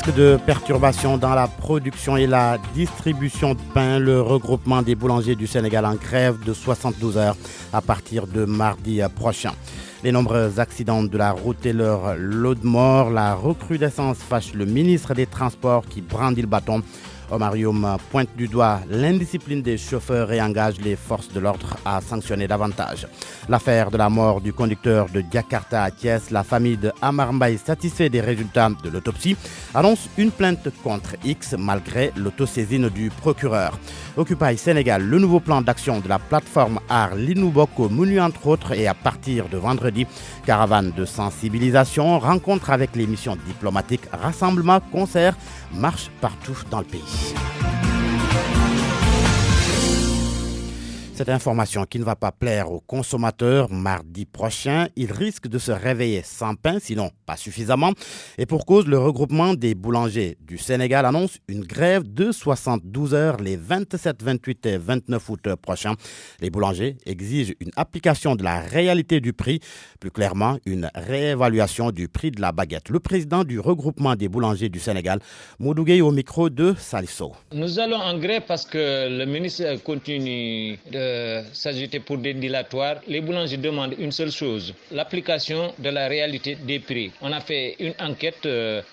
risque de perturbation dans la production et la distribution de pain. Le regroupement des boulangers du Sénégal en grève de 72 heures à partir de mardi prochain. Les nombreux accidents de la route et leur lot de morts, la recrudescence fâche le ministre des Transports qui brandit le bâton. Omar Youm pointe du doigt l'indiscipline des chauffeurs et engage les forces de l'ordre à sanctionner davantage. L'affaire de la mort du conducteur de Jakarta à Thiès, la famille de Amar Mbaye, satisfait des résultats de l'autopsie, annonce une plainte contre X malgré l'autosaisine du procureur. Occupy Sénégal, le nouveau plan d'action de la plateforme Art Linuboko Mounu entre autres, et à partir de vendredi, caravane de sensibilisation, rencontre avec les missions diplomatiques, rassemblements, concerts, marche partout dans le pays. Cette information qui ne va pas plaire aux consommateurs, mardi prochain, ils risquent de se réveiller sans pain, sinon pas suffisamment. Et pour cause, le regroupement des boulangers du Sénégal annonce une grève de 72 heures les 27, 28 et 29 août prochains. Les boulangers exigent une application de la réalité du prix, plus clairement une réévaluation du prix de la baguette. Le président du regroupement des boulangers du Sénégal, Modou Gueye, au micro de Salifso. Nous allons en grève parce que le ministre continue de s'agiter pour des dilatoires. Les boulangers demandent une seule chose, l'application de la réalité des prix. On a fait une enquête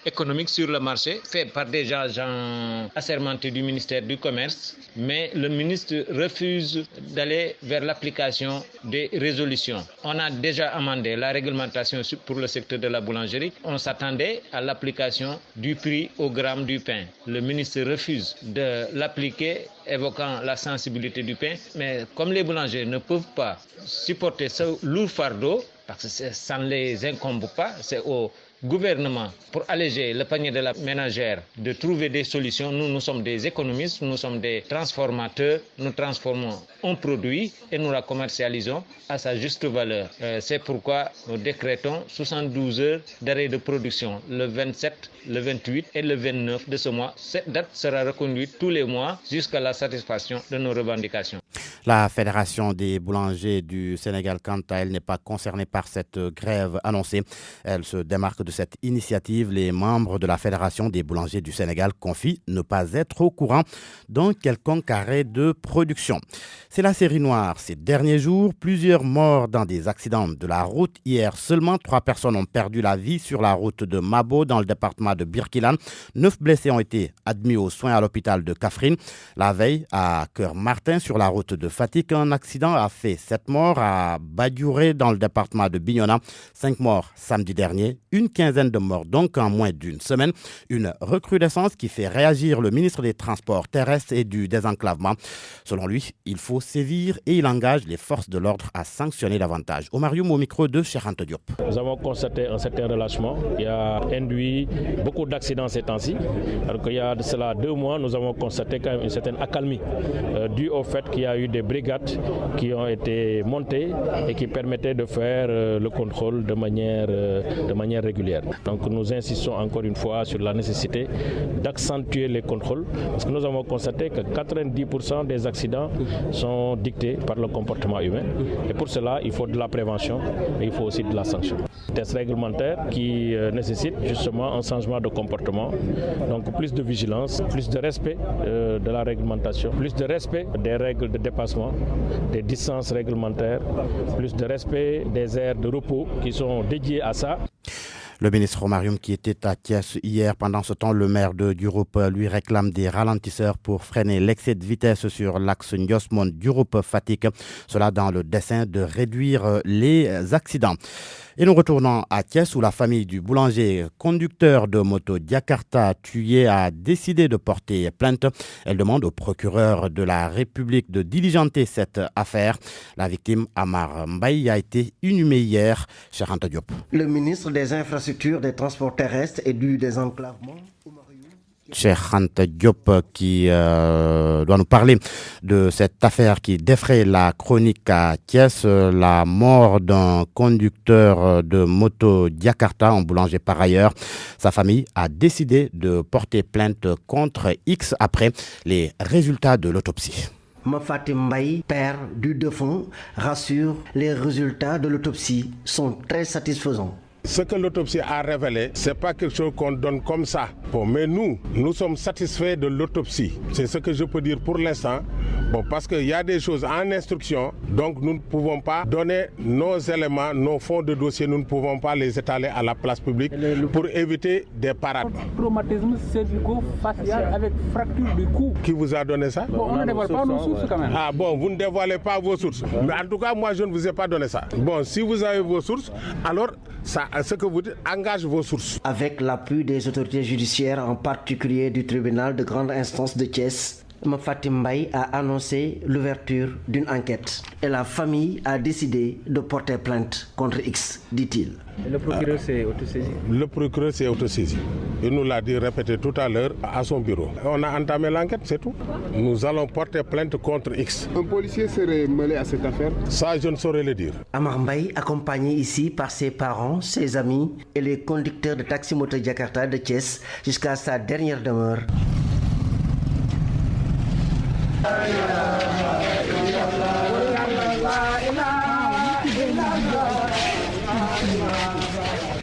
économique sur le marché, faite par des agents assermentés du ministère du Commerce, mais le ministre refuse d'aller vers l'application des résolutions. On a déjà amendé la réglementation pour le secteur de la boulangerie. On s'attendait à l'application du prix au gramme du pain. Le ministre refuse de l'appliquer, évoquant la sensibilité du pain, mais comme les boulangers ne peuvent pas supporter ce lourd fardeau, parce que ça ne les incombe pas, c'est au gouvernement, pour alléger le panier de la ménagère, de trouver des solutions. Nous sommes des économistes, nous sommes des transformateurs, nous transformons un produit et nous la commercialisons à sa juste valeur. C'est pourquoi nous décrétons 72 heures d'arrêt de production le 27, le 28 et le 29 de ce mois. Cette date sera reconduite tous les mois jusqu'à la satisfaction de nos revendications. La Fédération des boulangers du Sénégal, quant à elle, n'est pas concernée par cette grève annoncée. Elle se démarque de cette initiative. Les membres de la Fédération des boulangers du Sénégal confient ne pas être au courant d'un quelconque arrêt de production. C'est la série noire. Ces derniers jours, plusieurs morts dans des accidents de la route. Hier, seulement 3 personnes ont perdu la vie sur la route de Mabo dans le département de Birkilane. 9 blessés ont été admis aux soins à l'hôpital de Kaffrine. La veille, à Cœur-Martin, sur la route de Fatick, un accident a fait 7 morts à Badiouré dans le département de Bignona. 5 morts samedi dernier, une quinzaine de morts donc en moins d'une semaine. Une recrudescence qui fait réagir le ministre des Transports terrestres et du désenclavement. Selon lui, il faut sévir et il engage les forces de l'ordre à sanctionner davantage. Omar Youm au micro de Cheikh Anta Diop. Nous avons constaté un certain relâchement qui a induit beaucoup d'accidents ces temps-ci. Alors qu'il y a de cela 2 mois, nous avons constaté quand même une certaine accalmie due au fait qu'il y a eu des brigades qui ont été montées et qui permettaient de faire le contrôle de manière régulière. Donc nous insistons encore une fois sur la nécessité d'accentuer les contrôles parce que nous avons constaté que 90% des accidents sont dictés par le comportement humain et pour cela il faut de la prévention mais il faut aussi de la sanction. Test réglementaire qui nécessite justement un changement de comportement, donc plus de vigilance, plus de respect de la réglementation, plus de respect des règles de dépassement, des distances réglementaires, plus de respect des aires de repos qui sont dédiées à ça. Le ministre Omar Youm qui était à Thiès hier, pendant ce temps, le maire de Diouroup lui réclame des ralentisseurs pour freiner l'excès de vitesse sur l'axe Ndiosmone-Diouroup-Fatick. Cela dans le dessein de réduire les accidents. Et nous retournons à Thiès où la famille du boulanger conducteur de moto Jakarta tué a décidé de porter plainte. Elle demande au procureur de la République de diligenter cette affaire. La victime, Amar Mbaye, a été inhumée hier. Cheikh Anta Diop. Le ministre des Infrastructures, des Transports terrestres et du désenclavement, Cheikh Anta Diop qui doit nous parler de cette affaire qui défraie la chronique à Thiès, la mort d'un conducteur de moto Jakarta, un boulanger par ailleurs. Sa famille a décidé de porter plainte contre X après les résultats de l'autopsie. Mafatim Mbaye, père du défunt, rassure, les résultats de l'autopsie sont très satisfaisants. Ce que l'autopsie a révélé, ce n'est pas quelque chose qu'on donne comme ça. Bon, mais nous sommes satisfaits de l'autopsie. C'est ce que je peux dire pour l'instant. Bon, parce qu'il y a des choses en instruction, donc nous ne pouvons pas donner nos éléments, nos fonds de dossier, nous ne pouvons pas les étaler à la place publique pour éviter des parades. Traumatisme cervico-facial avec fracture du cou. Qui vous a donné ça? Bon, on ne dévoile pas nos sources quand même. Ah bon, vous ne dévoilez pas vos sources. Mais en tout cas, moi, je ne vous ai pas donné ça. Bon, si vous avez vos sources, alors ça, ce que vous dites engage vos sources. Avec l'appui des autorités judiciaires, en particulier du tribunal de grande instance de Thiès, Fatim Mbaye a annoncé l'ouverture d'une enquête. Et la famille a décidé de porter plainte contre X, dit-il. Et le procureur s'est autosaisi? Le procureur s'est autosaisi. Il nous l'a dit, répété tout à l'heure à son bureau. On a entamé l'enquête, c'est tout. Nous allons porter plainte contre X. Un policier serait mêlé à cette affaire? Ça, je ne saurais le dire. Amar Mbaye, accompagné ici par ses parents, ses amis et les conducteurs de taxi moto Jakarta de Thiès jusqu'à sa dernière demeure.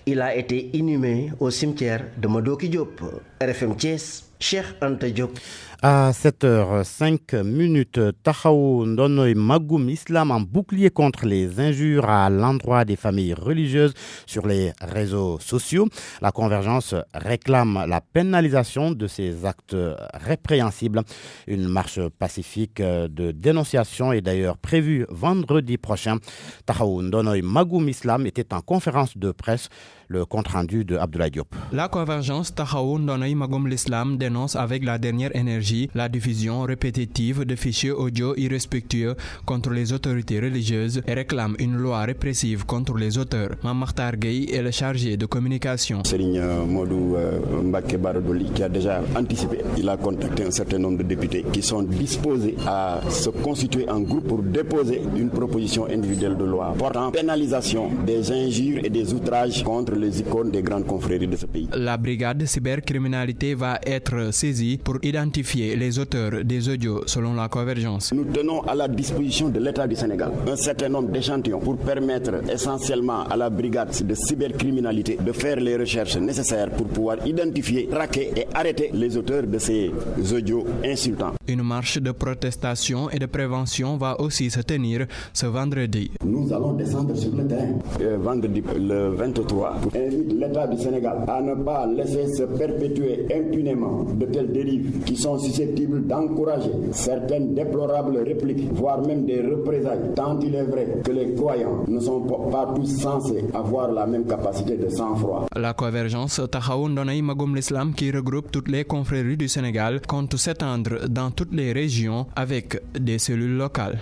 Il a été inhumé au cimetière de Madoki Diop. RFM Thiès, Cheikh Anta Diop. À 7h05, Tahaou Ndonoy Magoum Islam en bouclier contre les injures à l'endroit des familles religieuses sur les réseaux sociaux. La Convergence réclame la pénalisation de ces actes répréhensibles. Une marche pacifique de dénonciation est d'ailleurs prévue vendredi prochain. Tahaou Ndonoy Magoum Islam était en conférence de presse. Le compte-rendu de Abdoulaye Diop. La Convergence Tahaou Ndonoy Magoum l'Islam dénonce avec la dernière énergie la diffusion répétitive de fichiers audio irrespectueux contre les autorités religieuses et réclame une loi répressive contre les auteurs. Mamartar Gueye est le chargé de communication. Serigne Modou Mbacké Bara Dolly qui a déjà anticipé. Il a contacté un certain nombre de députés qui sont disposés à se constituer en groupe pour déposer une proposition individuelle de loi portant pénalisation des injures et des outrages contre les icônes des grandes confréries de ce pays. La brigade cybercriminalité va être saisie pour identifier les auteurs des audios selon la Convergence. Nous tenons à la disposition de l'État du Sénégal un certain nombre d'échantillons pour permettre essentiellement à la brigade de cybercriminalité de faire les recherches nécessaires pour pouvoir identifier, traquer et arrêter les auteurs de ces audios insultants. Une marche de protestation et de prévention va aussi se tenir ce vendredi. Nous allons descendre sur le terrain vendredi le 23 pour inviter l'État du Sénégal à ne pas laisser se perpétuer impunément de telles dérives qui sont susceptibles d'encourager certaines déplorables répliques, voire même des représailles, tant il est vrai que les croyants ne sont pas tous censés avoir la même capacité de sang-froid. La Convergence Tahaou Ndonoy Magoum l'Islam, qui regroupe toutes les confréries du Sénégal, compte s'étendre dans toutes les régions avec des cellules locales.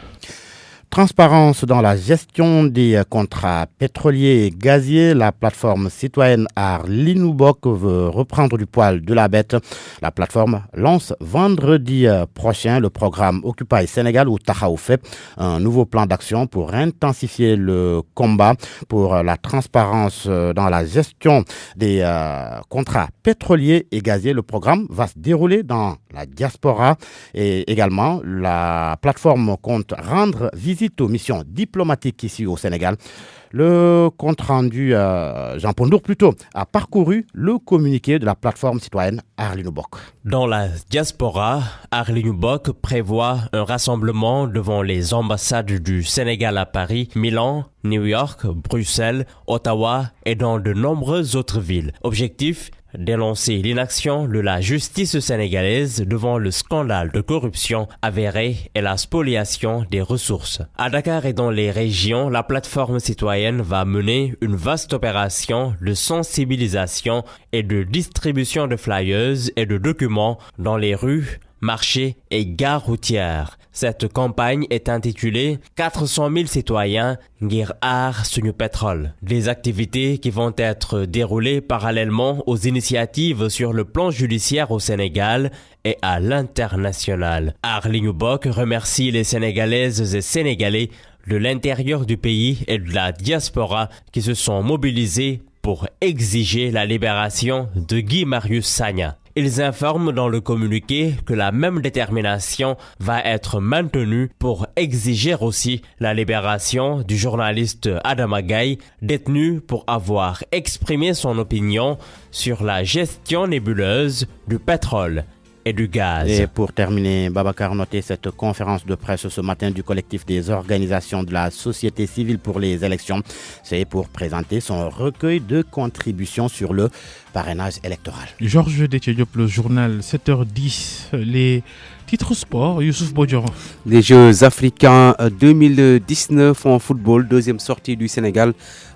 Transparence dans la gestion des contrats pétroliers et gaziers. La plateforme citoyenne Arlinoubok veut reprendre du poil de la bête. La plateforme lance vendredi prochain le programme Occupy Sénégal ou Tahaou fait un nouveau plan d'action pour intensifier le combat pour la transparence dans la gestion des contrats pétroliers et gaziers. Le programme va se dérouler dans la diaspora et également la plateforme compte rendre visite aux missions diplomatiques ici au Sénégal. Le compte-rendu, Jean Pondour plutôt, a parcouru le communiqué de la plateforme citoyenne Arlinoubok. Dans la diaspora, Arlinoubok prévoit un rassemblement devant les ambassades du Sénégal à Paris, Milan, New York, Bruxelles, Ottawa et dans de nombreuses autres villes. Objectif: dénoncer l'inaction de la justice sénégalaise devant le scandale de corruption avéré et la spoliation des ressources. À Dakar et dans les régions, la plateforme citoyenne va mener une vaste opération de sensibilisation et de distribution de flyers et de documents dans les rues, marchés et gares routières. Cette campagne est intitulée 400 000 citoyens ngir aar suñu pétrole. Des activités qui vont être déroulées parallèlement aux initiatives sur le plan judiciaire au Sénégal et à l'international. Arlinoubok remercie les Sénégalaises et Sénégalais de l'intérieur du pays et de la diaspora qui se sont mobilisés pour exiger la libération de Guy Marius Sagna. Ils informent dans le communiqué que la même détermination va être maintenue pour exiger aussi la libération du journaliste Adama Gaye, détenu pour avoir exprimé son opinion sur la gestion nébuleuse du pétrole et du gaz. Et pour terminer, Babacar, notez cette conférence de presse ce matin du collectif des organisations de la société civile pour les élections. C'est pour présenter son recueil de contributions sur le parrainage électoral. Georges Déthié Diop, le journal 7h10, les titres sport, Youssouf Bodjon. Les Jeux africains 2019 en football, deuxième sortie du Sénégal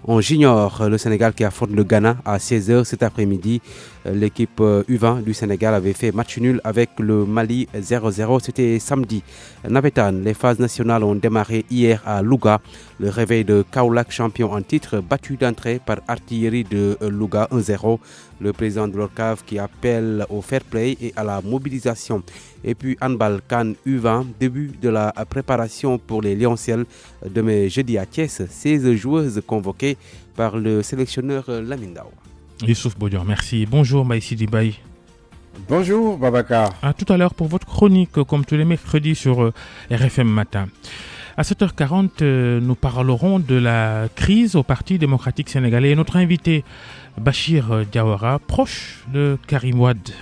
en junior. Le Sénégal qui affronte le Ghana à 16h cet après-midi. L'équipe U20 du Sénégal avait fait match nul avec le Mali 0-0. C'était samedi. Navétane, les phases nationales ont démarré hier à Louga. Le réveil de Kaolack, champion en titre, battu d'entrée par Artillerie de Louga 1-0. Le président de l'ORCAV qui appelle au fair play et à la mobilisation. Et puis handball CAN U20, début de la préparation pour les Lionciels. Demain jeudi à Thiès, 16 joueuses convoquées par le sélectionneur Lamine Dawa. Youssouf Bodjon, merci. Bonjour Maïsi Dibaye. Bonjour Babacar. À tout à l'heure pour votre chronique, comme tous les mercredis sur RFM Matin. À 7h40, nous parlerons de la crise au Parti démocratique sénégalais. Et notre invité, Bachir Diawara, proche de Karim Wade. –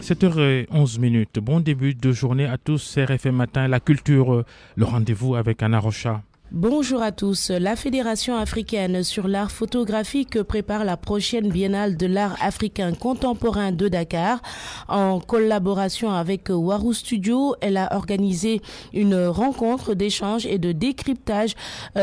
7h11. Bon début de journée à tous. RFM Matin, la culture, le rendez-vous avec Anna Rocha. Bonjour à tous. La Fédération africaine sur l'art photographique prépare la prochaine biennale de l'art africain contemporain de Dakar. En collaboration avec Warou Studio, elle a organisé une rencontre d'échange et de décryptage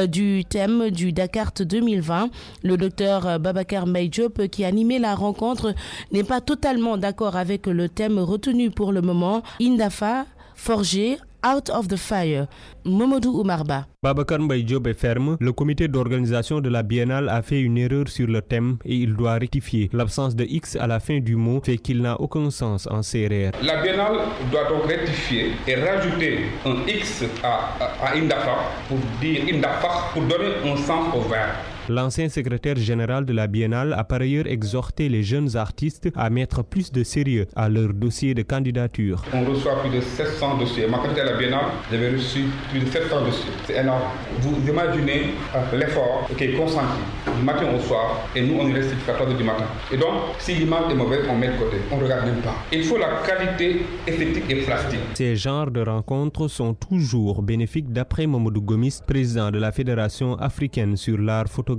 du thème du Dakar 2020. Le docteur Babacar Mbaye Diop, qui animait la rencontre, n'est pas totalement d'accord avec le thème retenu pour le moment. Indafa, forgé, Out of the Fire. Momodou Oumarba. Babacar Mbaye Diop est ferme. Le comité d'organisation de la biennale a fait une erreur sur le thème et il doit rectifier. L'absence de X à la fin du mot fait qu'il n'a aucun sens en CRR. La biennale doit donc rectifier et rajouter un X à Indafa pour dire Indafa pour donner un sens au verbe. L'ancien secrétaire général de la Biennale a par ailleurs exhorté les jeunes artistes à mettre plus de sérieux à leur dossier de candidature. On reçoit plus de 700 dossiers. Ma candidature à la Biennale, j'avais reçu plus de 700 dossiers. C'est énorme. Vous imaginez l'effort qui est consenti du matin au soir et nous on y reste jusqu'à 4h du matin. Et donc, si l'image est mauvaise, on met de côté. On ne regarde même pas. Il faut la qualité esthétique et plastique. Ces genres de rencontres sont toujours bénéfiques d'après Mamadou Gomis, président de la Fédération africaine sur l'art photographique.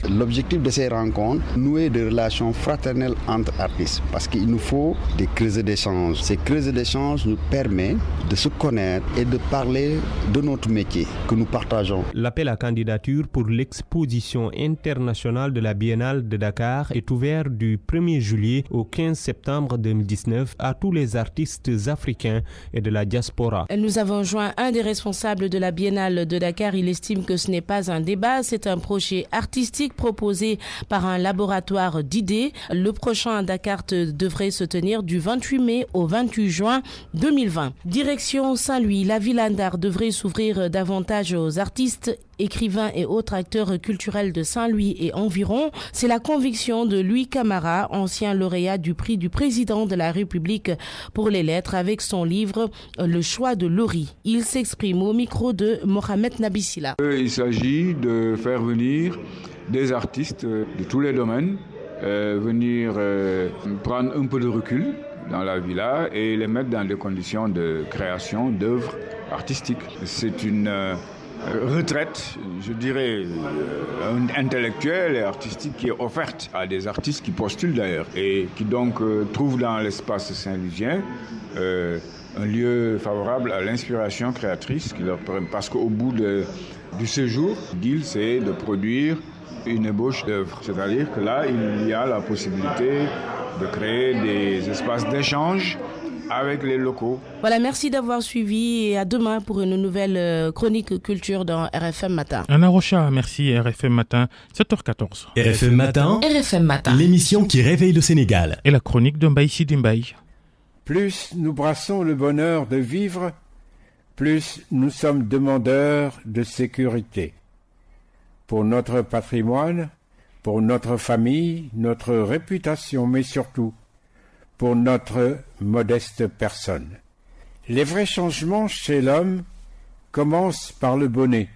L'objectif de ces rencontres, nouer des relations fraternelles entre artistes, parce qu'il nous faut des creuses d'échange. Ces creuses d'échange nous permettent de se connaître et de parler de notre métier que nous partageons. L'appel à candidature pour l'exposition internationale de la Biennale de Dakar est ouvert du 1er juillet au 15 septembre 2019 à tous les artistes africains et de la diaspora. Nous avons joint un des responsables de la Biennale de Dakar. Il estime que ce n'est pas un débat, c'est un projet artistique proposé par un laboratoire d'idées. Le prochain Dakar devrait se tenir du 28 mai au 28 juin 2020. Direction Saint-Louis, la ville d'art devrait s'ouvrir davantage aux artistes, écrivains et autres acteurs culturels de Saint-Louis et environ. C'est la conviction de Louis Camara, ancien lauréat du prix du président de la République pour les lettres avec son livre Le choix de Lori. Il s'exprime au micro de Mohamed Nabissila. Il s'agit de faire venir des artistes de tous les domaines, venir prendre un peu de recul dans la villa et les mettre dans des conditions de création d'œuvres artistiques. C'est une retraite, je dirais, intellectuelle et artistique qui est offerte à des artistes qui postulent d'ailleurs et qui donc trouvent dans l'espace saint-louisien un lieu favorable à l'inspiration créatrice qui leur permet, parce qu'au bout du séjour, l'idée c'est de produire une ébauche d'œuvre. C'est-à-dire que là, il y a la possibilité de créer des espaces d'échange avec les locaux. Voilà, merci d'avoir suivi et à demain pour une nouvelle chronique culture dans RFM Matin. Anna Rocha, merci RFM Matin, 7h14. RFM Matin, RFM Matin, l'émission qui réveille le Sénégal. Et la chronique de Mbaye Sidimbaye. Plus nous brassons le bonheur de vivre, plus nous sommes demandeurs de sécurité. pour notre patrimoine, pour notre famille, notre réputation, mais surtout pour notre modeste personne. Les vrais changements chez l'homme commencent par le bonnet.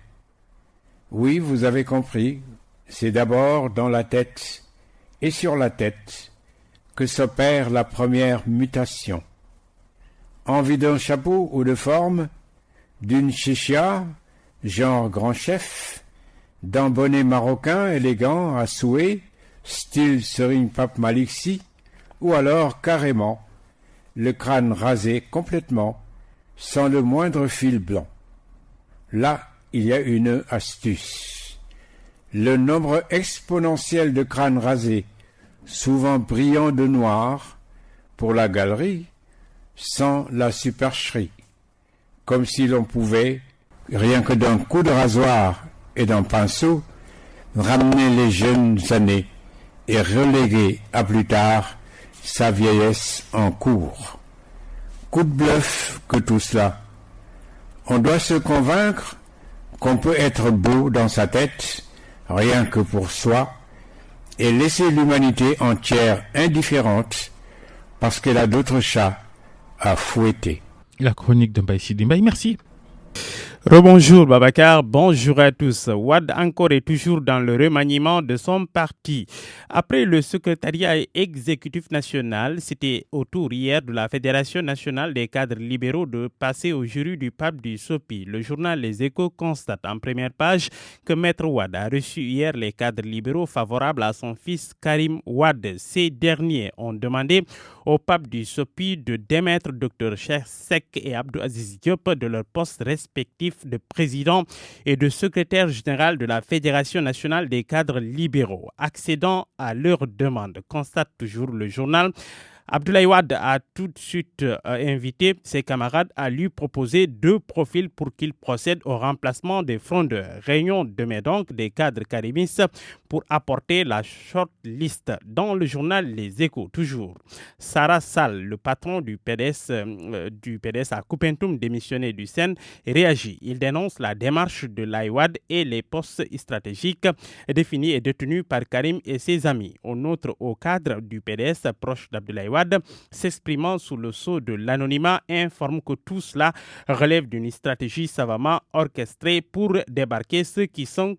Oui, vous avez compris, c'est d'abord dans la tête et sur la tête que s'opère la première mutation. Envie d'un chapeau ou de forme, d'une chicha, genre grand chef, d'un bonnet marocain élégant à souhait, style Serigne Pape Malick Sy, ou alors carrément le crâne rasé complètement, sans le moindre fil blanc. Là, il y a une astuce. Le nombre exponentiel de crânes rasés, souvent brillant de noir, pour la galerie, sans la supercherie, comme si l'on pouvait, rien que d'un coup de rasoir et d'un pinceau, ramener les jeunes années et reléguer à plus tard sa vieillesse en cours. Coup de bluff que tout cela. On doit se convaincre qu'on peut être beau dans sa tête, rien que pour soi, et laisser l'humanité entière indifférente parce qu'elle a d'autres chats à fouetter. La chronique de Mbaye Sidi Mbaye, merci. Rebonjour Babacar, bonjour à tous. Wade encore et toujours dans le remaniement de son parti. Après le secrétariat exécutif national, c'était au tour hier de la Fédération nationale des cadres libéraux de passer au jury du pape du SOPI. Le journal Les Échos constate en première page que Maître Wade a reçu hier les cadres libéraux favorables à son fils Karim Wade. Ces derniers ont demandé au pape du SOPI de démettre Dr Cheikh Seck et Abdou Aziz Diop de leurs postes respectifs de président et de secrétaire général de la Fédération nationale des cadres libéraux. Accédant à leur demande, constate toujours le journal, Abdoulaye Wade a tout de suite invité ses camarades à lui proposer 2 profils pour qu'il procède au remplacement des frondeurs. Réunion demain donc des cadres karimistes pour apporter la short list. Dans le journal Les Échos, toujours, Sarah Sall, le patron du PDS à Koupentoum, démissionné du SEN, réagit. Il dénonce la démarche de l'Aïwad et les postes stratégiques définis et détenus par Karim et ses amis. Au cadre du PDS proche d'Abdoulaye Wade, s'exprimant sous le sceau de l'anonymat, informe que tout cela relève d'une stratégie savamment orchestrée pour débarquer ceux qui sont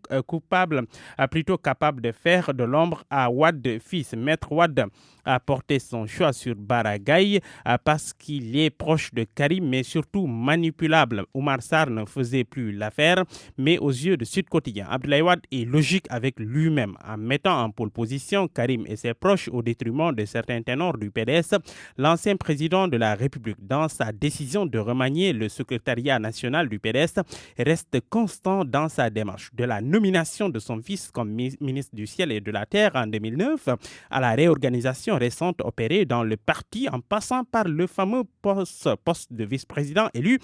plutôt capables de faire de l'ombre à Wade fils. Maître Wade a porté son choix sur Baragaï parce qu'il est proche de Karim, mais surtout manipulable. Oumar Sarr ne faisait plus l'affaire, mais aux yeux de Sud Quotidien, Abdoulaye Wade est logique avec lui-même. En mettant en pole position Karim et ses proches au détriment de certains ténors du PDS, l'ancien président de la République, dans sa décision de remanier le secrétariat national du PDS, reste constant dans sa démarche. De la nomination de son fils comme ministre du Ciel et de la Terre en 2009 à la réorganisation récente opérée dans le parti, en passant par le fameux poste de vice-président élu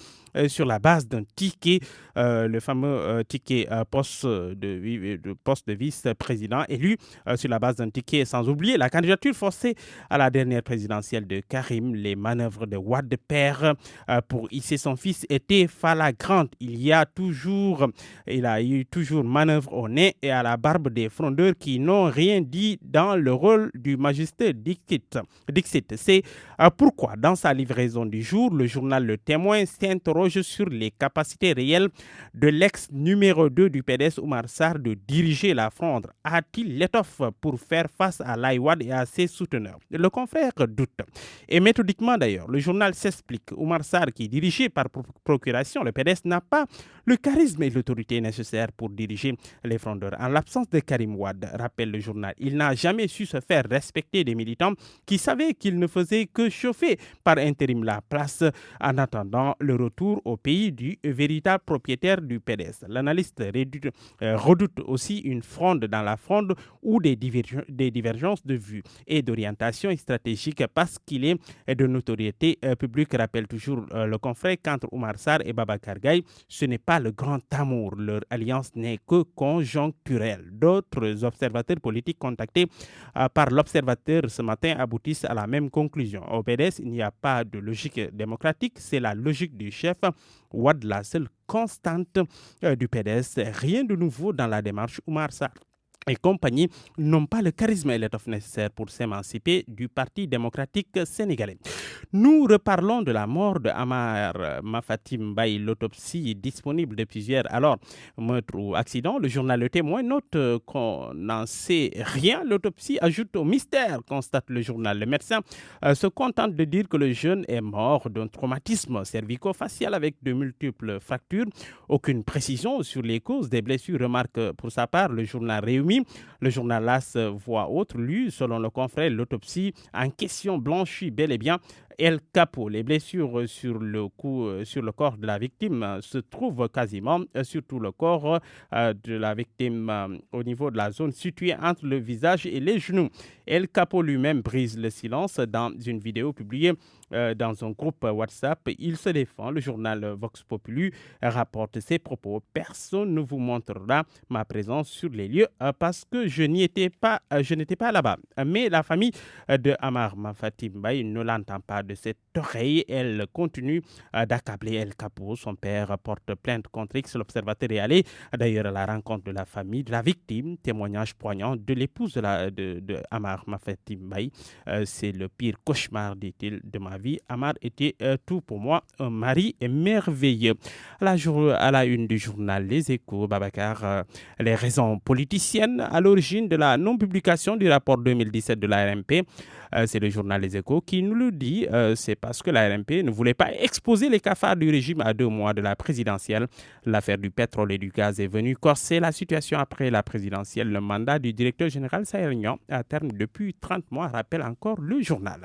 sur la base d'un ticket, le fameux ticket poste de vice-président élu sur la base d'un ticket, sans oublier la candidature forcée à la dernière présidentielle de Karim. Les manœuvres de Wade père pour hisser son fils étaient flagrantes. Il y a eu toujours manœuvre au nez et à la barbe des frondeurs qui n'ont rien dit dans le rôle du magistrat Dixit. C'est pourquoi, dans sa livraison du jour, le journal Le Témoin s'interroge sur les capacités réelles de l'ex numéro 2 du PDS, Oumar Sarr, de diriger la fronde. A-t-il l'étoffe pour faire face à l'Aïwad et à ses souteneurs? Le confrère doute. Et méthodiquement d'ailleurs, le journal s'explique. Oumar Sarr, qui est dirigé par procuration, le PDS n'a pas le charisme et l'autorité nécessaires pour diriger les frondeurs. En l'absence de Karim Wade, rappelle le journal, il n'a jamais su se faire respecter des militants qui savaient qu'il ne faisait que chauffer par intérim la place en attendant le retour au pays du véritable propriétaire du PDS. L'analyste redoute aussi une fronde dans la fronde ou des divergences de vues et d'orientation stratégique parce qu'il est de notoriété publique, rappelle toujours le confrère, qu'entre Oumar Sarr et Babacar Gaye, ce n'est pas pas le grand amour. Leur alliance n'est que conjoncturelle. D'autres observateurs politiques contactés par l'Observateur ce matin aboutissent à la même conclusion. Au PDS, il n'y a pas de logique démocratique, c'est la logique du chef Wade, la seule constante du PDS. Rien de nouveau dans la démarche. Oumar Sarr et compagnie n'ont pas le charisme et l'étoffe nécessaire pour s'émanciper du Parti démocratique sénégalais. Nous reparlons de la mort de Amar Mafati Mbaye, l'autopsie disponible depuis hier. Alors, meurtre ou accident, le journal Le Témoin note qu'on n'en sait rien. L'autopsie ajoute au mystère, constate le journal. Le médecin se contente de dire que le jeune est mort d'un traumatisme cervico-facial avec de multiples fractures. Aucune précision sur les causes des blessures, remarque pour sa part le journal Réumi. Le journal LAS voit autre, lui, selon le confrère, l'autopsie en question blanchit bel et bien El Capo. Les blessures sur le corps de la victime se trouvent quasiment sur tout le corps de la victime au niveau de la zone située entre le visage et les genoux. El Capo lui-même brise le silence dans une vidéo publiée dans un groupe WhatsApp. Il se défend. Le journal Vox Populi rapporte ses propos. Personne ne vous montrera ma présence sur les lieux parce que je n'étais pas là-bas. Mais la famille de Amar Mafati Mbaye ne l'entend pas de cette oreille. Elle continue d'accabler El Capo. Son père porte plainte contre X. L'Observateur est allé d'ailleurs à la rencontre de la famille de la victime. Témoignage poignant de l'épouse de Amar Mafati Mbaye. C'est le pire cauchemar, dit-il, de ma vie. Amar était tout pour moi, un mari merveilleux. À la une du journal Les Échos, Babacar, les raisons politiciennes à l'origine de la non-publication du rapport 2017 de l'ARMP. C'est le journal Les Échos qui nous le dit. C'est parce que l'ARMP ne voulait pas exposer les cafards du régime à 2 mois de la présidentielle. L'affaire du pétrole et du gaz est venue corser la situation après la présidentielle. Le mandat du directeur général Sahernian à terme depuis 30 mois, rappelle encore le journal.